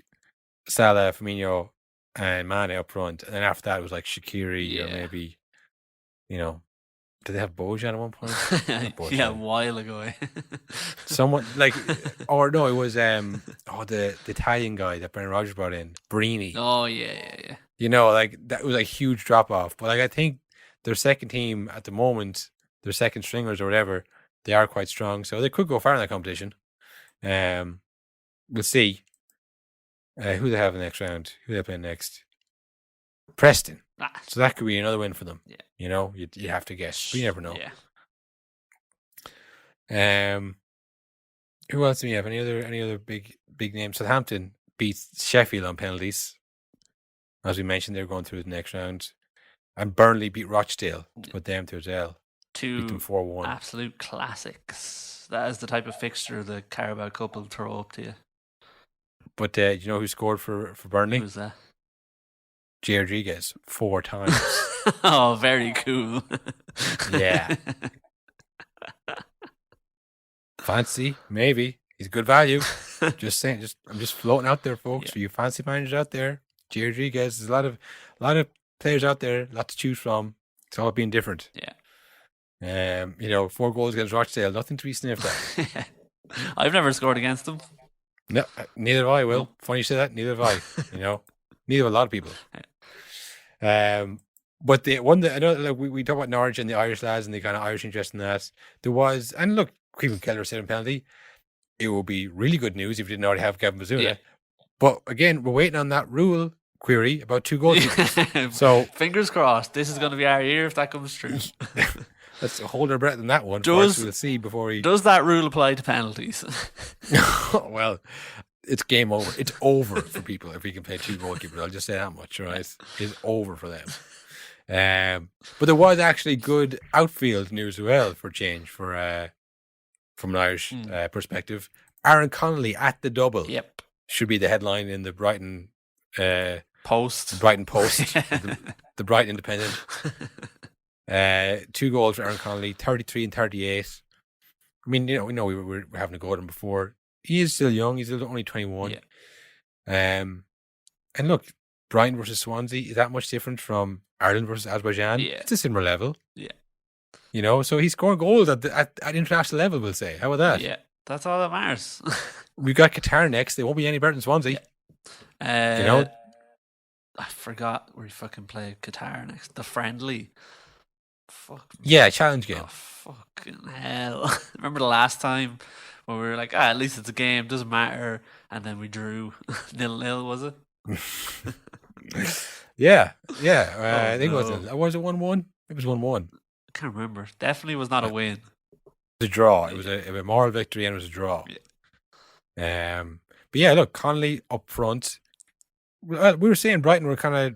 Salah, Firmino, and Mane up front. And then after that, it was like Shaqiri or maybe, you know, did they have Bojan at one point? Yeah, a while ago. Someone like, or no, it was the Italian guy that Brendan Rodgers brought in, Brini. Oh yeah. You know, like that was a huge drop off. But like I think their second team at the moment, their second stringers or whatever, they are quite strong. So they could go far in that competition. We'll see. Who they have in the next round? Who they playing next? Preston. So that could be another win for them. Yeah. You know, you have to guess. But you never know. Yeah. Who else do we have? Any other big names? Southampton beats Sheffield on penalties. As we mentioned, they're going through the next round. And Burnley beat Rochdale to put them through as well. Beat them 4-1. Absolute classics. That is the type of fixture the Carabao Cup will throw up to you. But do you know who scored for Burnley? Who's that? J. Rodriguez 4 times. Oh, very cool. Yeah. Fancy, maybe. He's good value. Just saying. I'm just floating out there, folks. For you fancy managers out there, J. Rodriguez. There's a lot of players out there, a lot to choose from. It's all being different. Yeah. 4 goals against Rochdale, nothing to be sniffed at. I've never scored against them. No, neither have I, Will. No. Funny you say that. Neither have I. Neither have a lot of people. But the one that I know, like we talk about Norwich and the Irish lads and the kind of Irish interest in that. There was, and look, Cleveland Kellerher said in penalty, it will be really good news if you didn't already have Kevin Bazuna. Yeah. But again, we're waiting on that rule query about 2 goalkeepers. So fingers crossed. This is going to be our year if that comes true. Let's hold our breath on that one. We'll see before he. Does that rule apply to penalties? Well, it's game over. It's over for people if we can play 2 goalkeepers. I'll just say that much, right? It's over for them. But there was actually good outfield news as well for change from an Irish perspective. Aaron Connelly at the double. Yep. Should be the headline in the Brighton Post. The Brighton Post. the Brighton Independent. 2 goals for Aaron Connelly, 33 and 38. I mean, we know we were having a go at him before. He is still young. He's still only 21. Yeah. And look, Brighton versus Swansea is that much different from Ireland versus Azerbaijan? Yeah. It's a similar level. Yeah. So he's scoring goals at international level, we'll say. How about that? Yeah, that's all that matters. We've got Qatar next. They won't be any better than Swansea. Yeah. I forgot we fucking played Qatar next. The friendly. Fuck. Yeah, challenge game. Oh, fucking hell. Remember the last time when we were like, at least it's a game, doesn't matter. And then we drew 0-0, was it? Yeah. I think it was 1-1? It was 1-1. I can't remember. Definitely was not a win. It was a draw. It was a moral victory and it was a draw. Yeah. But yeah, look, Connelly up front. We were saying Brighton were kind of,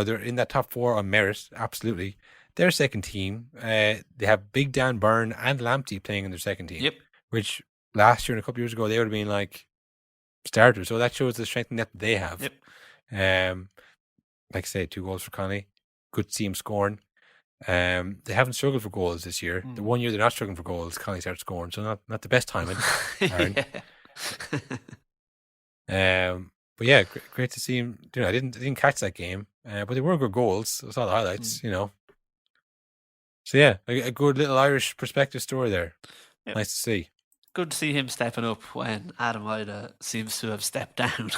they're in that top 4 on merit. Absolutely. Their second team, they have Big Dan Byrne and Lamptey playing in their second team. Yep. Which last year and a couple of years ago, they would have been like starters. So that shows the strength that they have. Yep. Like I say, 2 goals for Connelly. Good to see him scoring. They haven't struggled for goals this year. The one year they're not struggling for goals, Connelly started scoring. So not the best timing, Aaron. But yeah, great to see him. I didn't catch that game, but they were good goals. I saw the highlights. So yeah, a good little Irish perspective story there. Yep. Nice to see. Good to see him stepping up when Adam Idah seems to have stepped down.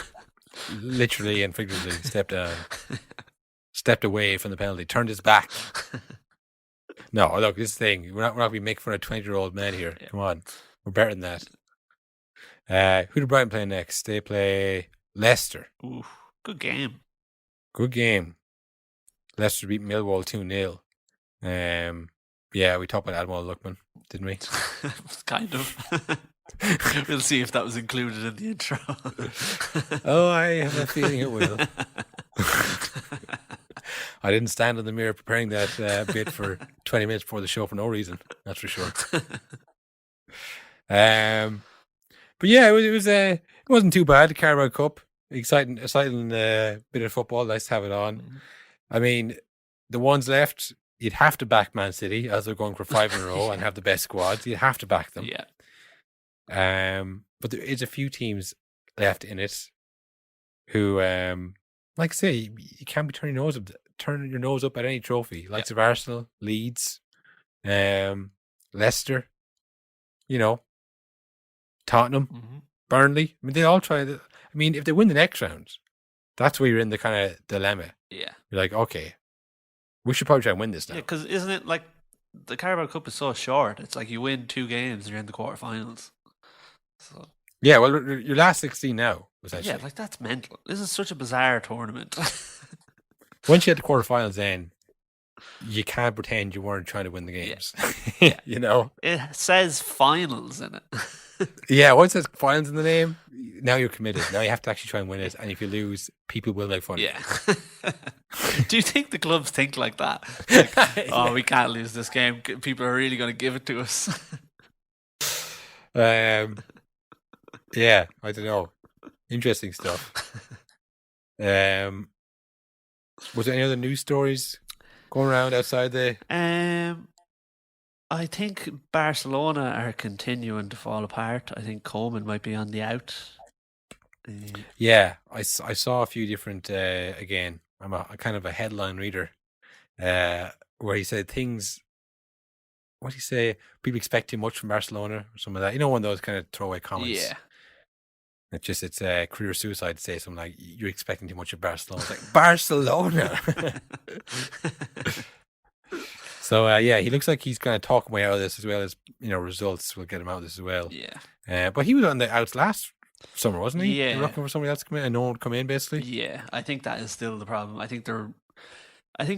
Literally and figuratively stepped down. Stepped away from the penalty, turned his back. No, look, this thing, we're not going to be making fun of 20-year-old men here. Yeah. Come on. We're better than that. Who do Brighton play next? They play Leicester. Ooh, good game. Good game. Leicester beat Millwall 2-0. Yeah, we talked about Adam Luckman, didn't we? Kind of. We'll see if that was included in the intro. Oh, I have a feeling it will. I didn't stand in the mirror preparing that bit for 20 minutes before the show for no reason. That's for sure. But yeah, it wasn't too bad. The Carabao Cup, exciting bit of football. Nice to have it on. Mm-hmm. I mean, the ones left, you'd have to back Man City as they're going for 5 in a row and have the best squads. You'd have to back them. Yeah. But there is a few teams left in it who, like I say, you can't be turning your nose up at any trophy. Likes of Arsenal, Leeds, Leicester, Tottenham, Burnley. I mean, they all try. If they win the next round, that's where you're in the kind of dilemma. Yeah. You're like, okay, we should probably try and win this now. Yeah, because isn't it like the Carabao Cup is so short. It's like you win 2 games, you're in the quarterfinals. So Yeah, well, your last 16 now, essentially. yeah, like that's mental. This is such a bizarre tournament. Once you had the quarterfinals in, you can't pretend you weren't trying to win the games. Yeah. You know? It says finals in it. Yeah, once there's finals in the name, now you're committed. Now you have to actually try and win it. And if you lose, people will make fun of you. Yeah. Do you think the clubs think like that? Like, oh, we can't lose this game. People are really going to give it to us. Yeah, I don't know. Interesting stuff. Was there any other news stories going around outside the... I think Barcelona are continuing to fall apart. I think Caoimhin might be on the out. Yeah, I saw a few different, again, I'm a kind of a headline reader, where he said things, what did he say? People expect too much from Barcelona or some of that. You know, one of those kind of throwaway comments. Yeah. It's career suicide to say something like, you're expecting too much of Barcelona. It's like, Barcelona! So, yeah, he looks like he's kind of talking way out of this, as well as, results will get him out of this as well. Yeah. But he was on the outs last summer, wasn't he? Yeah. They were looking for somebody else to come in and no one would come in, basically. Yeah, I think that is still the problem. I think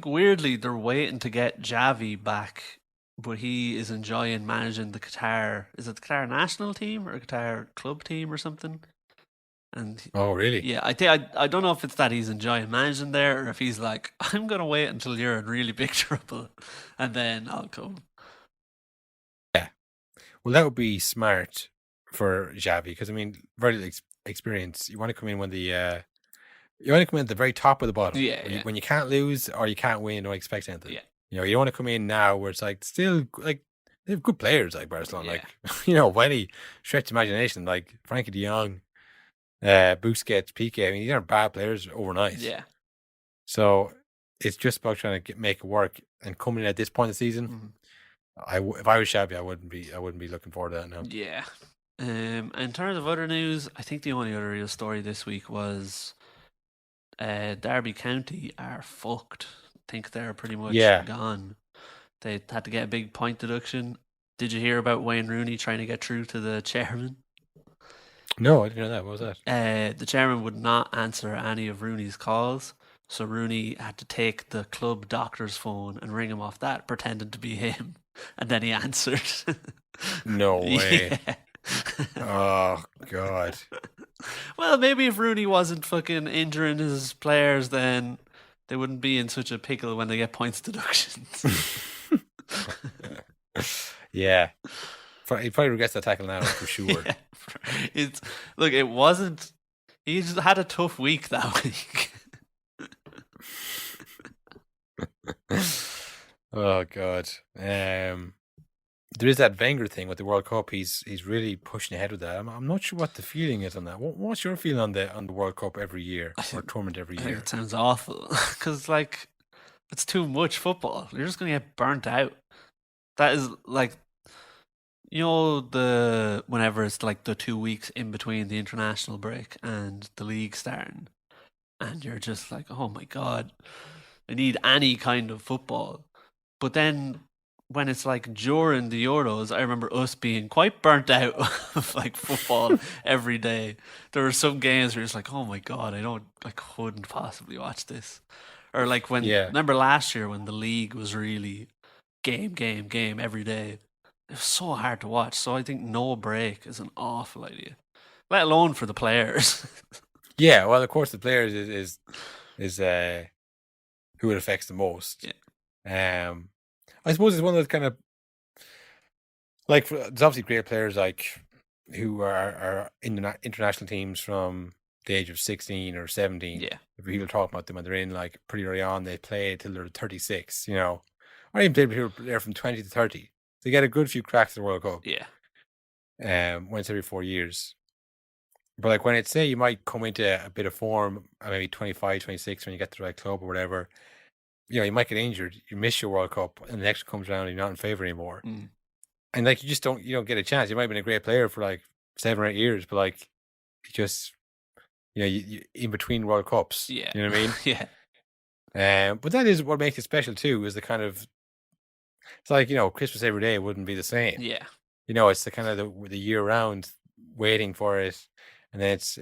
weirdly they're waiting to get Javi back, but he is enjoying managing the Qatar. Is it the Qatar national team or Qatar club team or something? And oh, really? Yeah, I don't know if it's that he's enjoying managing there or if he's like, I'm gonna wait until you're in really big trouble and then I'll come. Yeah, well, that would be smart for Xavi because very little experience. You want to come in when you want to come in at the very top of the bottom. Yeah, when you can't lose or you can't win, don't expect anything. Yeah, you don't want to come in now where it's like still like they have good players like Barcelona, yeah. Like when he stretch imagination, like Frankie De Jong. Busquets, Piqué. These aren't bad players overnight. Yeah. So it's just about trying to make it work. And coming in at this point in the season, if I was Xavi, I wouldn't be looking forward to that now. Yeah. In terms of other news, I think the only other real story this week was Derby County are fucked. I think they're pretty much gone. They had to get a big point deduction. Did you hear about Wayne Rooney trying to get through to the chairman? No, I didn't know that. What was that? The chairman would not answer any of Rooney's calls, so Rooney had to take the club doctor's phone and ring him off that, pretending to be him, and then he answered. No way. Yeah. Oh, God. Well, maybe if Rooney wasn't fucking injuring his players, then they wouldn't be in such a pickle when they get points deductions. Yeah. He probably regrets that tackle now, for sure. Yeah. It wasn't. He just had a tough week that week. Oh God. There is that Wenger thing with the World Cup. He's really pushing ahead with that. I'm not sure what the feeling is on that. What's your feeling on the World Cup every year or tournament every year? It sounds awful because it's too much football. You're just gonna get burnt out. That is like. Whenever it's like the 2 weeks in between the international break and the league starting, and you're just like, oh my God, I need any kind of football. But then when it's like during the Euros, I remember us being quite burnt out of like football every day. There were some games where it's like, oh my God, I couldn't possibly watch this. Or like remember last year when the league was really game every day. It was so hard to watch, so I think no break is an awful idea, let alone for the players. Yeah, well, of course, the players is who it affects the most. Yeah. I suppose it's one of those kind of like there's obviously great players like who are in the international teams from the age of 16 or 17. Yeah, if people talk about them when they're in like pretty early on, they play till they're 36. Or even people who are from 20 to 30. They get a good few cracks at the World Cup. Yeah. Once every 4 years. But like when it's say you might come into a bit of form, maybe 25, 26 when you get to the right club or whatever, you might get injured, you miss your World Cup, and the next one comes around and you're not in favour anymore. And like you don't get a chance. You might have been a great player for like 7 or 8 years, but like you just you in between World Cups. Yeah. You know what I mean? Yeah. But that is what makes it special too, is the kind of It's like, you know, Christmas every day wouldn't be the same. Yeah. You know, it's the kind of the year round waiting for it, and then it's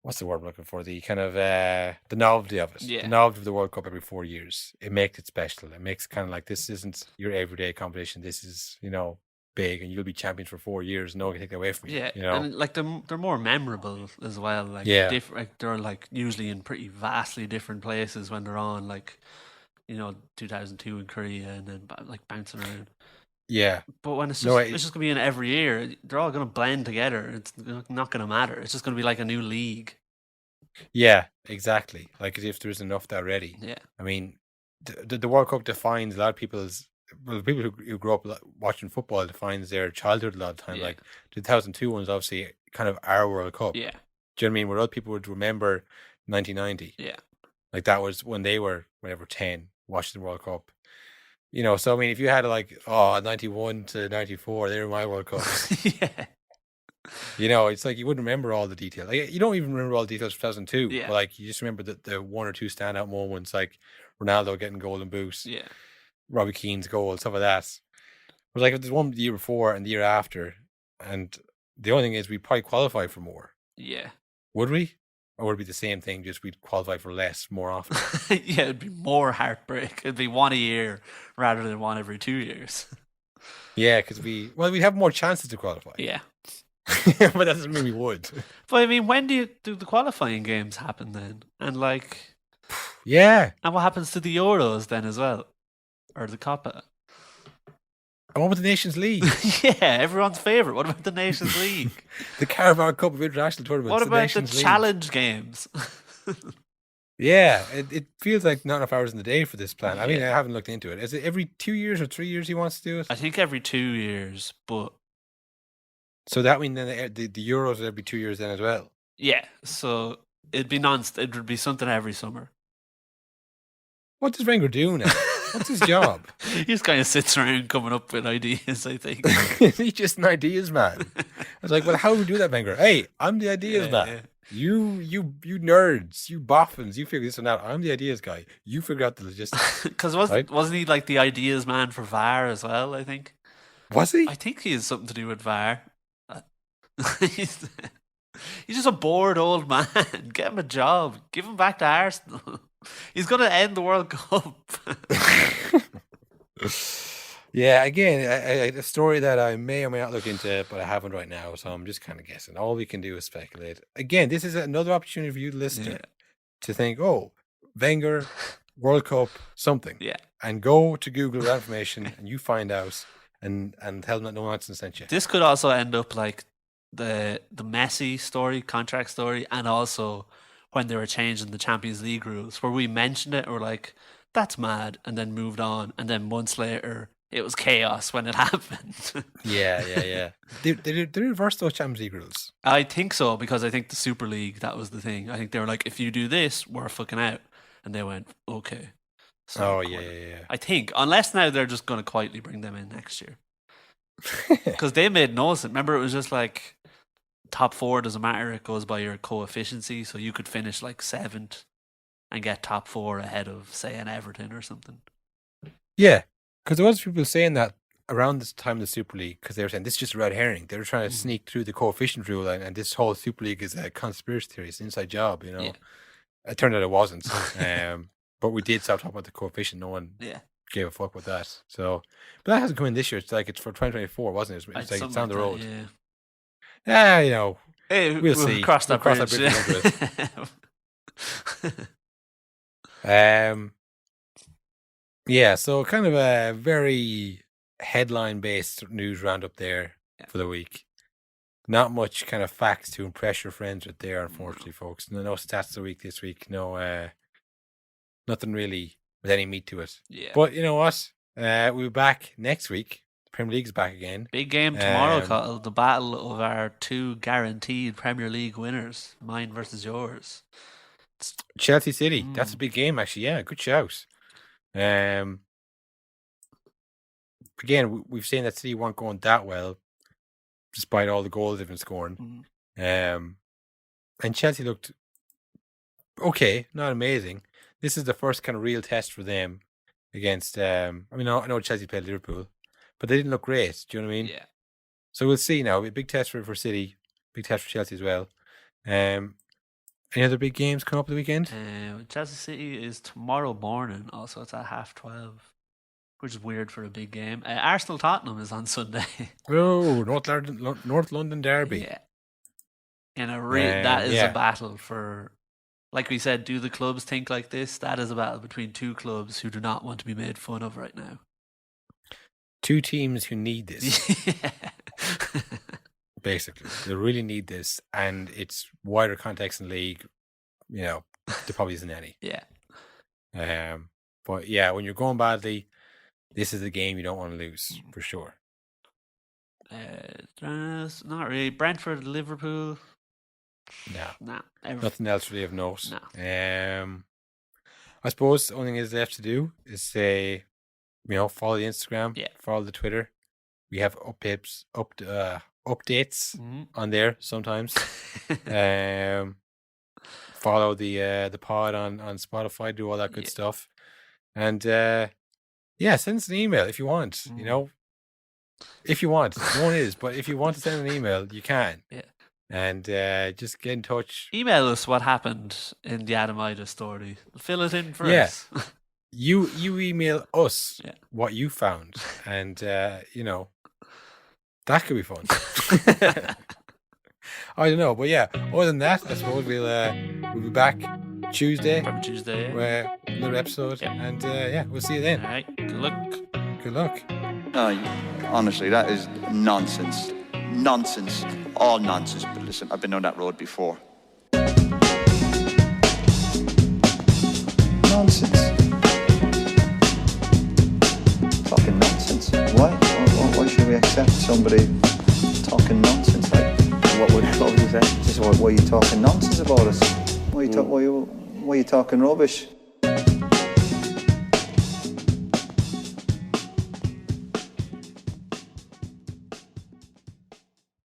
what's the word I'm looking for? The kind of the novelty of it. Yeah. The novelty of the World Cup every 4 years. It makes it special. It makes kind of like this isn't your everyday competition. This is, you know, big, and you'll be champions for 4 years. No one can take that away from you. Yeah, you know, and like they're more memorable as well. Like like they're like usually in pretty vastly different places when they're on. Like, you know, 2002 in Korea, and then like bouncing around. Yeah, but when it's just gonna be in every year, they're all gonna blend together. It's not gonna matter. It's just gonna be like a new league. Yeah, exactly. Like as if there isn't enough already. Yeah, I mean, the World Cup defines a lot of people's. Well, people who grew up watching football defines their childhood a lot of the time. Yeah. Like 2002 one's obviously kind of our World Cup. Yeah. Do you know what I mean? Where other people would remember 1990. Yeah. Like that was when they were, whatever, 10, watching the World Cup. You know, so I mean, if you had like, 91 to 94, they were my World Cups. Yeah. You know, it's like you wouldn't remember all the details. Like, you don't even remember all the details of 2002. Yeah. But like you just remember the one or two standout moments, like Ronaldo getting golden boots. Yeah. Robbie Keane's goal, stuff like that. But like if there's one the year before and the year after, and the only thing is we probably qualify for more. Yeah. Would we? Or would it be the same thing, just we'd qualify for less more often? Yeah, it'd be more heartbreak. It'd be one a year rather than one every 2 years. Yeah, because we'd have more chances to qualify. Yeah. But that doesn't mean we would. But I mean, when do the qualifying games happen then? And like, yeah. And what happens to the Euros then as well? Or the Copa? And what about the Nations League? Yeah, everyone's favourite. What about the Nations League? The Carabao Cup of International Tournaments. What about the League. Challenge games? Yeah, it feels like not enough hours in the day for this plan. I mean, I haven't looked into it. Is it every 2 years or 3 years he wants to do it? I think every 2 years, but... So that means then the Euros are every 2 years then as well? Yeah, so it would be something every summer. What does Wenger do now? What's his job? He just kind of sits around coming up with ideas, I think. He's just an ideas man. I was like, well, how do we do that, Wenger? Hey, I'm the ideas man. Yeah. You nerds, you boffins, you figure this one out. I'm the ideas guy. You figure out the logistics. Because wasn't he like the ideas man for VAR as well, I think? Was he? I think he has something to do with VAR. He's just a bored old man. Get him a job. Give him back to Arsenal. He's going to end the World Cup. Yeah, again, a story that I may or may not look into, but I haven't right now, so I'm just kind of guessing. All we can do is speculate. Again, this is another opportunity for you, the listener, to think, Wenger, World Cup, something. Yeah. And go to Google that information, and you find out, and tell them that no nonsense sent you. This could also end up like the Messi story, contract story, and also when they were changing the Champions League rules, where we mentioned it, or like, that's mad, and then moved on, and then months later, it was chaos when it happened. Yeah. They reversed those Champions League rules. I think so, because I think the Super League, that was the thing. I think they were like, if you do this, we're fucking out. And they went, okay. So yeah. I think, unless now they're just going to quietly bring them in next year. Because they made no sense. Remember, it was just like, top four doesn't matter, it goes by your coefficiency, so you could finish like 7th and get top four ahead of, say, an Everton or something. Yeah, because there was people saying that around this time of the Super League, because they were saying this is just a red herring. They were trying to sneak through the coefficient rule, and this whole Super League is a conspiracy theory. It's an inside job, you know. Yeah. It turned out it wasn't. But we did stop talking about the coefficient. No one gave a fuck with that. So, but that hasn't come in this year. It's like it's for 2024, wasn't it? It's like it's down the road. Yeah, you know. Hey, we'll see. Cross that bridge. Yeah, so kind of a very headline-based news roundup there for the week. Not much kind of facts to impress your friends with there, unfortunately, folks. No stats of the week this week. No, nothing really with any meat to it. Yeah. But you know what? We'll be back next week. The Premier League's back again. Big game tomorrow, Cottle. The battle of our two guaranteed Premier League winners. Mine versus yours. Chelsea City. That's a big game, actually. Yeah, good shout. Again, we've seen that City weren't going that well, despite all the goals they've been scoring. And Chelsea looked okay, not amazing. This is the first kind of real test for them against. I know Chelsea played Liverpool, but they didn't look great. Do you know what I mean? Yeah. So we'll see now. A big test for City, big test for Chelsea as well. Any other big games coming up the weekend? Chelsea City is tomorrow morning. Also, it's at 12:30, which is weird for a big game. Arsenal Tottenham is on Sunday. Oh, North London derby. Yeah. That is a battle for, like we said, do the clubs think like this? That is a battle between two clubs who do not want to be made fun of right now. Two teams who need this. Yeah. Basically, they really need this, and it's wider context in the league. You know, there probably isn't any. Yeah. But yeah, when you're going badly, this is the game you don't want to lose for sure. Not really. Brentford, Liverpool. No. Nah. Nothing else really of note. No. I suppose the only thing is left to do is say, follow the Instagram, follow the Twitter. We have updates on there sometimes. Follow the pod on Spotify, do all that good stuff. And send us an email if you want. If you want, no one is, but if you want to send an email, you can. Yeah. And just get in touch. Email us what happened in the Idah story. Fill it in for us. You email us what you found, and that could be fun. I don't know, but other than that, I suppose we'll be back Tuesday. From Tuesday. Where another episode, and we'll see you then. All right. Good luck. Honestly, that is nonsense. Nonsense. All nonsense. But listen, I've been on that road before. Nonsense. Fucking nonsense. Why should we accept somebody talking nonsense? Like, what would Claudia say? Just why are you talking nonsense about us? Why are you talking rubbish?